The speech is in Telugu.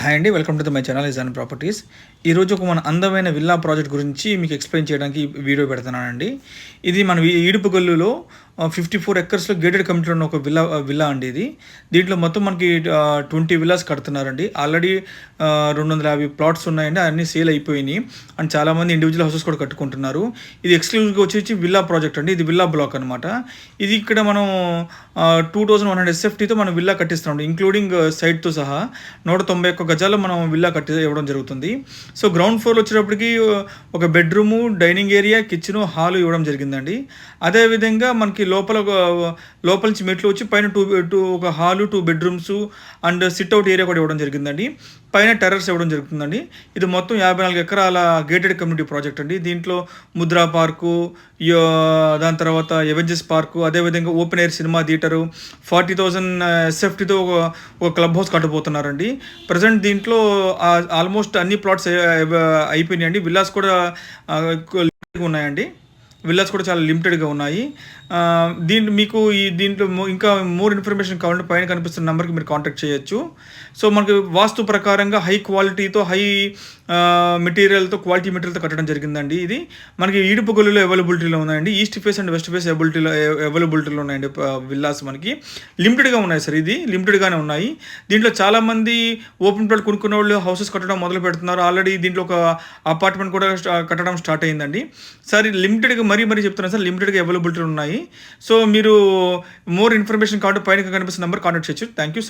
హాయ్ అండి. వెల్కమ్ టు మై ఛానల్ ఇజాన్ ప్రాపర్టీస్. ఈరోజు ఒక మన అందమైన విల్లా ప్రాజెక్ట్ గురించి మీకు ఎక్స్ప్లెయిన్ చేయడానికి వీడియో పెడుతున్నానండి. ఇది మన ఈడుపుగల్లులో 54 ఎకర్స్లో గేటెడ్ కమ్యూనిటీలో ఉన్న ఒక విల్లా అండి ఇది. దీంట్లో మొత్తం మనకి 20 విల్లాస్ కడుతున్నారండి. ఆల్రెడీ 250 ప్లాట్స్ ఉన్నాయండి. అన్నీ సేల్ అయిపోయినాయి. అండ్ చాలామంది ఇండివిజువల్ హౌసెస్ కూడా కట్టుకుంటున్నారు. ఇది ఎక్స్క్లూజివ్గా వచ్చేసి విల్లా ప్రాజెక్ట్ అండి. ఇది విల్లా బ్లాక్ అనమాట. ఇది ఇక్కడ మనం 2100 ఎస్ఎఫ్టీతో మనం విల్లా కట్టిస్తున్నాం, ఇంక్లూడింగ్ సైట్తో సహా 191 గజాల్లో మనం విల్లా కట్టి ఇవ్వడం జరుగుతుంది. సో గ్రౌండ్ ఫ్లోర్ వచ్చేటప్పటికి ఒక bedroom, dining area, kitchen, hall ఇవ్వడం జరిగిందండి. అదేవిధంగా మనకి లోపల నుంచి మెట్లు వచ్చి పైన ఒక hall, 2 bedrooms and sit-out area కూడా ఇవ్వడం జరిగిందండి. పైన టెర్రస్ ఇవ్వడం జరుగుతుందండి. ఇది మొత్తం 54 ఎకరాల గేటెడ్ కమ్యూనిటీ ప్రాజెక్ట్ అండి. దీంట్లో ముద్రా పార్కు, దాని తర్వాత ఎవెంజెస్ పార్కు, అదేవిధంగా ఓపెన్ ఎయిర్ సినిమా థియేటరు, 40,000 ఎస్ఎఫ్టీతో ఒక క్లబ్ హౌస్ కట్టబోతున్నారండి. ప్రజెంట్ దీంట్లో ఆల్మోస్ట్ అన్ని ప్లాట్స్ అయిపోయినాయండి. విల్లాస్ కూడా ఉన్నాయండి. విల్లాస్ కూడా చాలా లిమిటెడ్గా ఉన్నాయి. మీకు దీంట్లో ఇంకా మోర్ ఇన్ఫర్మేషన్ కావాలంటే పైన కనిపిస్తున్న నెంబర్కి మీరు కాంటాక్ట్ చేయొచ్చు. సో మనకి వాస్తు ప్రకారంగా హై క్వాలిటీతో క్వాలిటీ మెటీరియల్తో కట్టడం జరిగిందండి. ఇది మనకి ఈడుపుగల్లులో అవైలబిలిటీలో ఉన్నాయండి. East face and west face అవైలబిలిటీలో ఉన్నాయండి. విల్లాస్ మనకి లిమిటెడ్గా ఉన్నాయి సార్. ఇది లిమిటెడ్గానే ఉన్నాయి. దీంట్లో చాలామంది ఓపెన్ ప్లాట్ కొనుక్కున్న వాళ్ళు హౌసెస్ కట్టడం మొదలు పెడుతున్నారు. ఆల్రెడీ దీంట్లో ఒక అపార్ట్మెంట్ కూడా కట్టడం స్టార్ట్ అయిందండి. సార్ ఇది లిమిటెడ్గా మరీ చెప్తున్నాను సార్, లిమిటెడ్గా అవైలబిలిటీ ఉన్నాయి. సో మీరు మోర్ ఇన్ఫర్మేషన్ కావాలంటే పైన కనిపిస్తున్న నెంబర్ కాంటాక్ట్ చేయొచ్చు. Thank you.